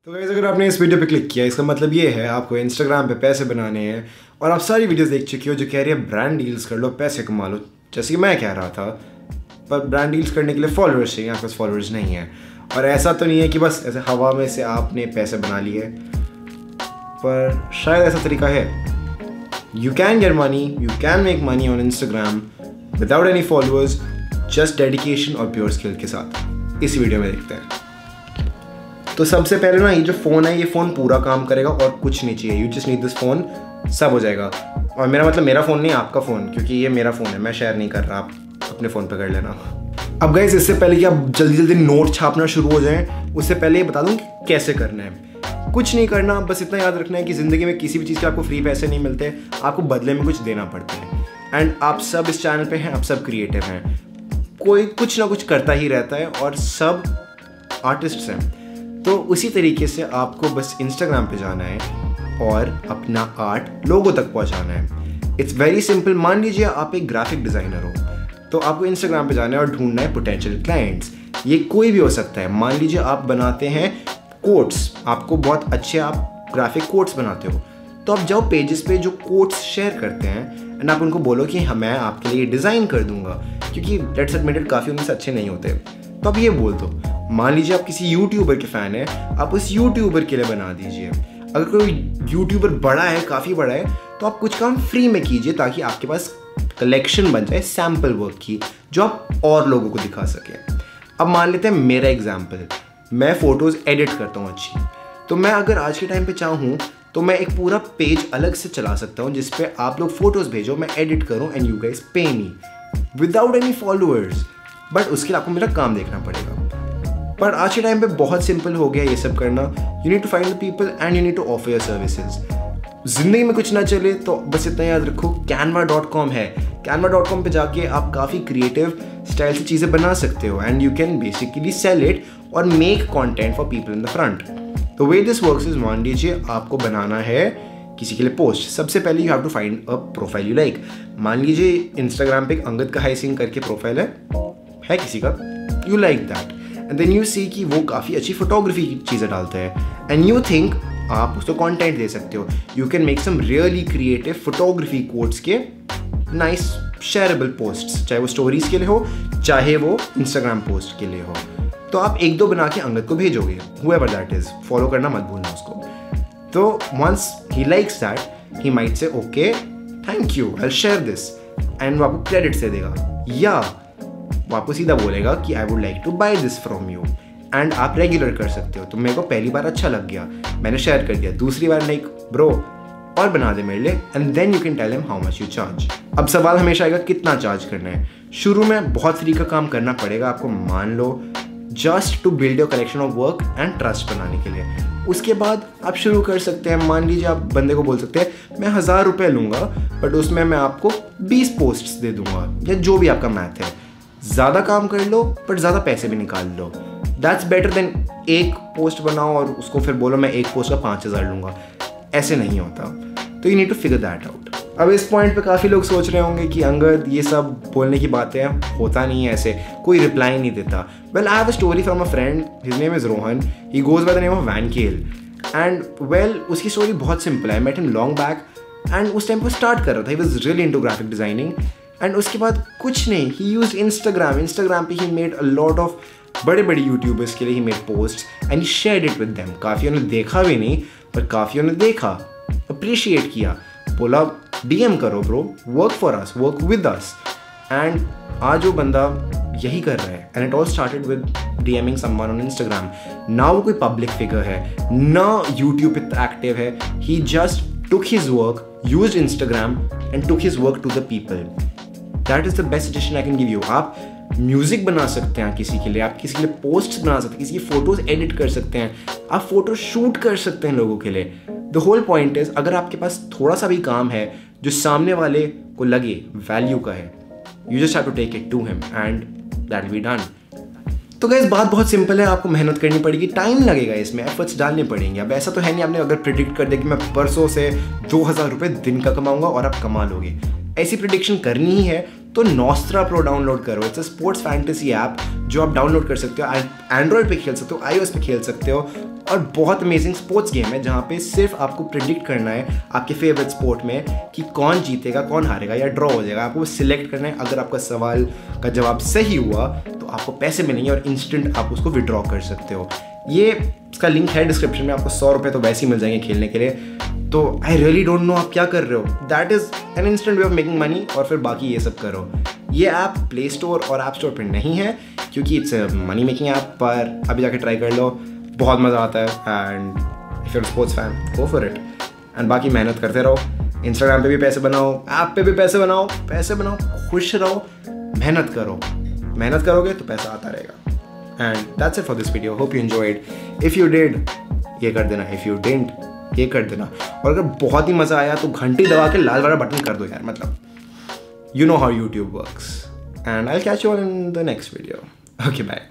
तो गाइस, अगर आपने इस वीडियो पे क्लिक किया, इसका मतलब ये है आपको इंस्टाग्राम पे पैसे बनाने हैं और आप सारी वीडियोस देख चुके हो जो कह रही है ब्रांड डील्स कर लो, पैसे कमा लो, जैसे कि मैं कह रहा था। पर ब्रांड डील्स करने के लिए फॉलोअर्स चाहिए, आपके पास फॉलोअर्स नहीं है। और ऐसा तो नहीं है कि बस ऐसे हवा में से आपने पैसे बना लिए, पर शायद ऐसा तरीका है। You can get money, you can make money on Instagram without any followers, just dedication और प्योर स्किल के साथ। इस वीडियो में देखते हैं। तो सबसे पहले ना, ये जो फ़ोन है, ये फ़ोन पूरा काम करेगा और कुछ नहीं चाहिए। You just need this phone, सब हो जाएगा। और मेरा मतलब मेरा फ़ोन नहीं, आपका फ़ोन, क्योंकि ये मेरा फ़ोन है, मैं शेयर नहीं कर रहा, आप अपने फ़ोन पे कर लेना। अब गाइस, इससे पहले कि आप जल्दी जल्दी नोट छापना शुरू हो जाएं, उससे पहले ये बता दूं कि कैसे करना है। कुछ नहीं करना, बस इतना याद रखना है कि ज़िंदगी में किसी भी चीज़ के आपको फ्री पैसे नहीं मिलते, आपको बदले में कुछ देना पड़ता है। एंड आप सब इस चैनल पे हैं, आप सब क्रिएटिव हैं, कोई कुछ ना कुछ करता ही रहता है और सब आर्टिस्ट्स हैं। तो उसी तरीके से आपको बस इंस्टाग्राम पे जाना है और अपना आर्ट लोगों तक पहुंचाना है। It's very simple. मान लीजिए आप एक ग्राफिक डिज़ाइनर हो, तो आपको इंस्टाग्राम पे जाना है और ढूंढना है पोटेंशियल क्लाइंट्स। ये कोई भी हो सकता है। मान लीजिए आप बनाते हैं कोट्स, आपको बहुत अच्छे आप ग्राफिक कोट्स बनाते हो, तो आप जाओ पेजेस पे जो कोट्स शेयर करते हैं एंड आप उनको बोलो कि हाँ, मैं आपके लिए डिज़ाइन कर दूंगा, क्योंकि लेट्स एडमिट इट, काफ़ी उनसे अच्छे नहीं होते, तो आप ये बोल दो। मान लीजिए आप किसी यूट्यूबर के फ़ैन हैं, आप उस यूट्यूबर के लिए बना दीजिए। अगर कोई यूट्यूबर बड़ा है, काफ़ी बड़ा है, तो आप कुछ काम फ्री में कीजिए ताकि आपके पास कलेक्शन बन जाए सैम्पल वर्क की, जो आप और लोगों को दिखा सकें। अब मान लेते हैं मेरा एग्जाम्पल, मैं फ़ोटोज़ एडिट करता हूँ अच्छी, तो मैं अगर आज के टाइम पे चाहूँ तो मैं एक पूरा पेज अलग से चला सकता हूँ जिसपे आप लोग फ़ोटोज़ भेजो, मैं एडिट करूँ एंड यू गाइस पे me without any followers. But उसके लिए आपको मेरा काम देखना पड़ेगा। पर आज के टाइम पे बहुत सिंपल हो गया ये सब करना। You need to find the people and you need to offer your services. जिंदगी में कुछ ना चले तो बस इतना याद रखो, canva.com है। canva.com पे जाके आप काफ़ी क्रिएटिव स्टाइल से चीज़ें बना सकते हो and you can basically sell it और make content for people in the front. तो वे दिस वर्क्स इज, मान लीजिए आपको बनाना है किसी के लिए पोस्ट। सबसे पहले you have to find a profile you like. मान लीजिए इंस्टाग्राम पे एक अंगद का हाई सिंह करके प्रोफाइल है किसी का, you like that, and then you see कि वो काफ़ी अच्छी फोटोग्राफी की चीज़ें डालते हैं एंड यू थिंक आप उसको कंटेंट दे सकते हो। You can make some really creative photography quotes के नाइस शेयरेबल पोस्ट्स, चाहे वो स्टोरीज के लिए हो, चाहे वो इंस्टाग्राम पोस्ट के लिए हो। तो आप एक दो बना के अंगद को भेजोगे, whoever that is, फॉलो करना मत भूलना उसको। तो once he likes that, he might say okay thank you, I will share this, and वो आपको क्रेडिट दे देगा, या वो आपको सीधा बोलेगा कि I would like to buy this from you, and आप रेगुलर कर सकते हो। तो मेरे को पहली बार अच्छा लग गया, मैंने शेयर कर दिया, दूसरी बार लाइक ब्रो और बना दे मेरे लिए, and then you can tell him how much you charge. अब सवाल हमेशा आएगा कितना चार्ज करना है। शुरू में बहुत फ्री का काम करना पड़ेगा आपको, मान लो, just to build your collection of work and trust बनाने के लिए। उसके बाद आप शुरू कर सकते हैं। मान लीजिए आप बंदे को बोल सकते हैं मैं 1000 रुपये लूँगा, बट उसमें मैं आपको 20 पोस्ट्स दे दूंगा, या जो भी आपका मैथ है। ज़्यादा काम कर लो बट ज़्यादा पैसे भी निकाल लो। दैट्स बेटर देन एक पोस्ट बनाओ और उसको फिर बोलो मैं एक पोस्ट का 5000 लूँगा। ऐसे नहीं होता। तो you need to figure that out. अब इस पॉइंट पे काफ़ी लोग सोच रहे होंगे कि अंगद ये सब बोलने की बातें हैं, होता नहीं है ऐसे, कोई रिप्लाई नहीं देता। Well, I have a story from a friend, his name is Rohan, he goes by the name of Vankel, and well उसकी स्टोरी बहुत सिंपल है। I met him long back and उस टाइम पर स्टार्ट कर रहा था, he was really into graphic designing, and उसके बाद कुछ नहीं, ही यूज्ड इंस्टाग्राम पे he made a lot of बड़े बड़े यूट्यूबर्स के लिए he made post and he shared it with them. काफ़ियों ने देखा भी नहीं, पर काफ़ियों ने देखा, अप्रिशिएट किया, बोला DM करो bro, work for us, work with us, and आज वो बंदा यही कर रहा है। And it all started with DMing someone on Instagram. ना वो कोई पब्लिक फिगर है, ना यूट्यूब पे एक्टिव है, ही just took his work, used Instagram and took his work to the people. That is the best suggestion I can give you. आप music बना सकते हैं किसी के लिए, आप किसी के लिए पोस्ट्स बना सकते हैं, किसी की फोटोज एडिट कर सकते हैं, आप फोटो शूट कर सकते हैं लोगों के लिए। द होल पॉइंट इज, अगर आपके पास थोड़ा सा भी काम है जो सामने वाले को लगे वैल्यू का है, you just have to take it to him and that will be done. तो गाइस, बात बहुत सिंपल है, आपको मेहनत करनी पड़ेगी, टाइम लगेगा, इसमें एफर्ट्स डालने पड़ेंगे। अब ऐसा तो है नहीं आपने अगर प्रिडिक्ट कर दिया कि मैं परसों से 2000 रुपये दिन का कमाऊंगा और आप कमा लोगे। ऐसी प्रिडिक्शन करनी ही है तो नॉस्त्रा प्रो डाउनलोड करो। It's a sports fantasy app जो आप डाउनलोड कर सकते हो, एंड्रॉयड पे खेल सकते हो, iOS पे खेल सकते हो, और बहुत अमेजिंग स्पोर्ट्स गेम है जहाँ पे सिर्फ आपको प्रिडिक्ट करना है आपके फेवरेट स्पोर्ट में कि कौन जीतेगा कौन हारेगा या ड्रॉ हो जाएगा। आपको सिलेक्ट करना है, अगर आपका सवाल का जवाब सही हुआ तो आपको पैसे मिलेंगे और इंस्टेंट आप उसको विड्रॉ कर सकते हो। ये इसका लिंक है डिस्क्रिप्शन में, आपको 100 रुपये तो वैसे ही मिल जाएंगे खेलने के लिए। तो आई रियली डोंट नो आप क्या कर रहे हो, that is an instant way of making money और फिर बाकी ये सब करो। ये ऐप प्ले स्टोर और ऐप स्टोर पर नहीं है क्योंकि इट्स मनी मेकिंग ऐप, पर अभी जाके ट्राई कर लो, बहुत मज़ा आता है। And if you're sports fan go for it. And बाकी मेहनत करते रहो, इंस्टाग्राम पे भी पैसे बनाओ, ऐप पे भी पैसे बनाओ, खुश रहो, मेहनत करोगे तो पैसा आता रहेगा। And that's it for this video, hope you enjoyed. If you did ये कर देना, इफ़ यू डिडंट ये कर देना, और अगर बहुत ही मज़ा आया तो घंटी दबा के लाल वाला बटन कर दो यार, मतलब you know how YouTube works. And I'll catch you all in the next video. Okay, bye.